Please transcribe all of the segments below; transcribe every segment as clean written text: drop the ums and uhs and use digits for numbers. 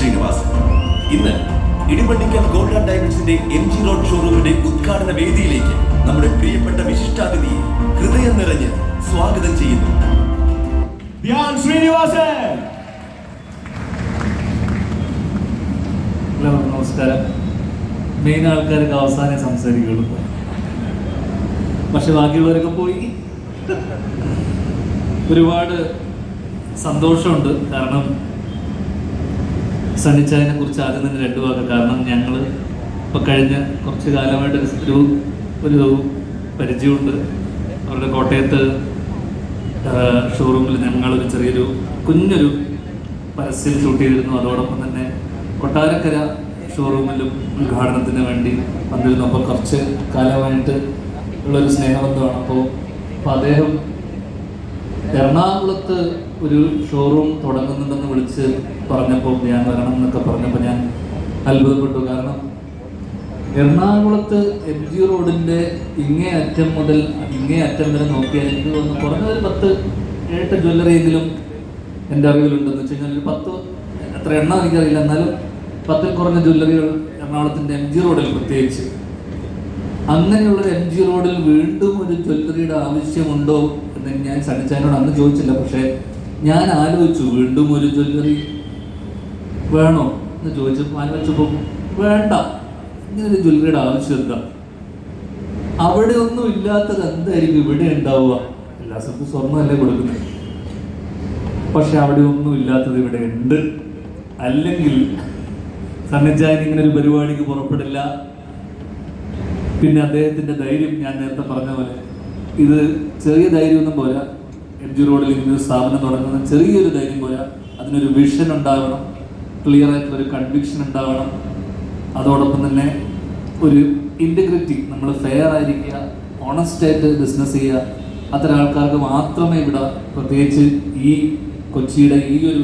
ശ്രീനിവാസൻ. ഇന്ന് Idimannickal gold and ഡയമണ്ട്സിന്റെ MG road ഷോറൂമിന്റെ ഉദ്ഘാടന വേദിയിലേക്ക് നമ്മുടെ പ്രിയപ്പെട്ട വിശിഷ്ടാതിഥിയെ ഹൃദയം നിറഞ്ഞ് സ്വാഗതം ചെയ്യുന്നു. ശ്രീനിവാസൻ. നമസ്കാരം. മെയിൻ ആൾക്കാർക്ക് അവസാനം സംസാരിക്കുള്ളൂ, പക്ഷെ ബാക്കിയുള്ളവരൊക്കെ പോയി. ഒരുപാട് സന്തോഷമുണ്ട്. കാരണം സണ്ണിച്ചായനെ കുറിച്ച് ആദ്യം തന്നെ രണ്ടു വാക്ക്. കാരണം ഞങ്ങൾ ഇപ്പം കഴിഞ്ഞ കുറച്ച് കാലമായിട്ട് ഒരു പരിചയമുണ്ട്. അവരുടെ കോട്ടയത്ത് ഷോറൂമിൽ ഞങ്ങളൊരു ചെറിയൊരു കുഞ്ഞൊരു പരസ്യം ഷൂട്ട് ചെയ്തിരുന്നു. അതോടൊപ്പം തന്നെ കൊട്ടാരക്കര ഷോറൂമിലും ഉദ്ഘാടനത്തിന് വേണ്ടി വന്നിരുന്നു. അപ്പോൾ കുറച്ച് കാലമായിട്ട് ഉള്ളൊരു സ്നേഹബന്ധമാണ്. അപ്പോൾ അദ്ദേഹം എറണാകുളത്ത് ഒരു ഷോറൂം തുടങ്ങുന്നുണ്ടെന്ന് വിളിച്ച് പറഞ്ഞപ്പോൾ ഞാൻ വരണം എന്നൊക്കെ പറഞ്ഞപ്പോൾ ഞാൻ അത്ഭുതപ്പെട്ടു. കാരണം എറണാകുളത്ത് MG റോഡിൻ്റെ ഇങ്ങേ അറ്റം മുതൽ ഇങ്ങേ അറ്റം വരെ നോക്കിയാൽ എനിക്ക് തോന്നുന്നു കുറഞ്ഞ ഒരു 10-8 ജ്വല്ലറിയെങ്കിലും എൻ്റെ അറിവിലുണ്ടെന്ന് വെച്ച് കഴിഞ്ഞാൽ ഒരു 10, എത്ര എണ്ണം എനിക്കറിയില്ല, എന്നാലും 10-ൽ കുറഞ്ഞ ജ്വല്ലറികൾ എറണാകുളത്തിൻ്റെ MG റോഡിൽ പ്രത്യേകിച്ച്. അങ്ങനെയുള്ളൊരു MG റോഡിൽ വീണ്ടും ഒരു ജ്വല്ലറിയുടെ ആവശ്യമുണ്ടോ എന്ന് ഞാൻ സണ്ണിച്ചായനോട് അന്ന് ചോദിച്ചില്ല. പക്ഷേ ഞാൻ ആലോചിച്ചു, വീണ്ടും ഒരു ജ്വല്ലറി വേണോ എന്ന് ചോദിച്ചപ്പോൾ ആലോചിച്ചപ്പോൾ വേണ്ട, ഇങ്ങനൊരു ജ്വല്ലറിയുടെ ആവശ്യം എന്താ, അവിടെ ഒന്നും ഇല്ലാത്തത് എന്തായിരിക്കും ഇവിടെ ഉണ്ടാവുക? എല്ലാ സ്ഥലത്തും സ്വർണ്ണമല്ലേ കൊടുക്കുന്നത്, പക്ഷെ അവിടെ ഒന്നും ഇല്ലാത്തത് ഇവിടെ ഉണ്ട്. അല്ലെങ്കിൽ സണ്ണിച്ചായൻ ഇങ്ങനെ ഒരു പരിപാടിക്ക് പുറപ്പെടില്ല. പിന്നെ അദ്ദേഹത്തിൻ്റെ ധൈര്യം, ഞാൻ നേരത്തെ പറഞ്ഞ പോലെ ഇത് ചെറിയ ധൈര്യമൊന്നും പോരാ. MG റോഡിൽ ഇങ്ങനൊരു സ്ഥാപനം തുടങ്ങുന്ന ചെറിയൊരു ധൈര്യം പോരാ. അതിനൊരു വിഷൻ ഉണ്ടാവണം, ക്ലിയർ ആയിട്ടുള്ളൊരു കൺവിക്ഷൻ ഉണ്ടാവണം. അതോടൊപ്പം തന്നെ ഒരു ഇൻറ്റഗ്രിറ്റി, നമ്മൾ ഫെയർ ആയിരിക്കുക, ഓണസ്റ്റായിട്ട് ബിസിനസ് ചെയ്യുക. അത്തരം ആൾക്കാർക്ക് മാത്രമേ ഇവിടെ, പ്രത്യേകിച്ച് ഈ കൊച്ചിയുടെ ഈ ഒരു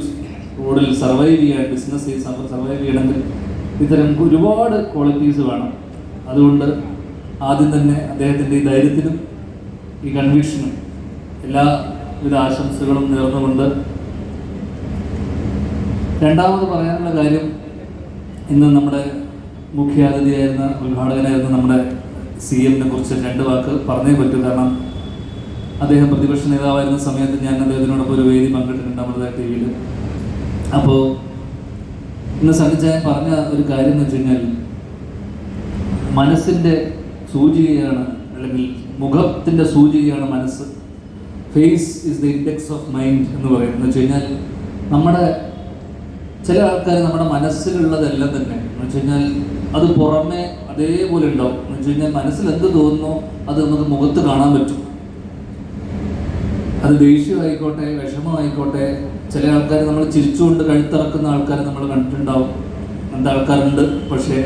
റോഡിൽ സർവൈവ് ചെയ്യാൻ, ബിസിനസ് സർവൈവ് ചെയ്യണമെങ്കിൽ ഇത്തരം ഒരുപാട് ക്വാളിറ്റീസ് വേണം. അതുകൊണ്ട് ആദ്യം തന്നെ അദ്ദേഹത്തിൻ്റെ ഈ ധൈര്യത്തിനും ഈ കൺവിക്ഷനും എല്ലാവിധ ആശംസകളും നേർന്നുകൊണ്ട്, രണ്ടാമത് പറയാനുള്ള കാര്യം, ഇന്ന് നമ്മുടെ മുഖ്യാതിഥിയായിരുന്ന, ഉദ്ഘാടകനായിരുന്ന നമ്മുടെ CM കുറിച്ച് 2 വാക്ക് പറഞ്ഞേ പറ്റൂ. കാരണം അദ്ദേഹം പ്രതിപക്ഷ നേതാവായിരുന്ന സമയത്ത് ഞാൻ അദ്ദേഹത്തിനോടൊപ്പം ഒരു വേദി പങ്കിട്ടിട്ടുണ്ട് അമൃത TV-യിൽ. അപ്പോൾ ഇന്ന് സണ്ണിച്ചായൻ പറഞ്ഞ ഒരു കാര്യം എന്ന് വെച്ച് കഴിഞ്ഞാൽ, മനസ്സിൻ്റെ സൂചികയാണ്, അല്ലെങ്കിൽ മുഖത്തിൻ്റെ സൂചികയാണ് മനസ്സ്. Face is the index of mind എന്ന് പറയുന്നത്. എന്ന് വെച്ച് കഴിഞ്ഞാൽ നമ്മുടെ ചില ആൾക്കാർ നമ്മുടെ മനസ്സിലുള്ളതെല്ലാം തന്നെ എന്ന് വെച്ച് കഴിഞ്ഞാൽ അത് പുറമെ അതേപോലെ ഉണ്ടാവും. എന്ന് വെച്ച് കഴിഞ്ഞാൽ മനസ്സിൽ എന്ത് തോന്നുന്നോ അത് നമുക്ക് മുഖത്ത് കാണാൻ പറ്റും. അത് ദേഷ്യമായിക്കോട്ടെ, വിഷമമായിക്കോട്ടെ. ചില ആൾക്കാർ നമ്മൾ ചിരിച്ചുകൊണ്ട് കഴുത്തിറക്കുന്ന ആൾക്കാരെ നമ്മൾ കണ്ടിട്ടുണ്ടാവും, അങ്ങനത്തെ ആൾക്കാരുണ്ട്. പക്ഷേ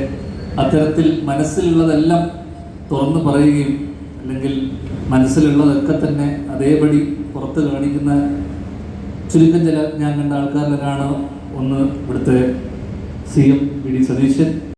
അത്തരത്തിൽ മനസ്സിലുള്ളതെല്ലാം തുറന്നു പറയുകയും അല്ലെങ്കിൽ മനസ്സിലുള്ളതൊക്കെ തന്നെ അതേപടി പുറത്ത് കാണിക്കുന്ന ചുരുക്കം ചില ഞാൻ കണ്ട ആൾക്കാരിലൊരാണ് ഒന്ന് ഇവിടുത്തെ CM VD സതീശൻ.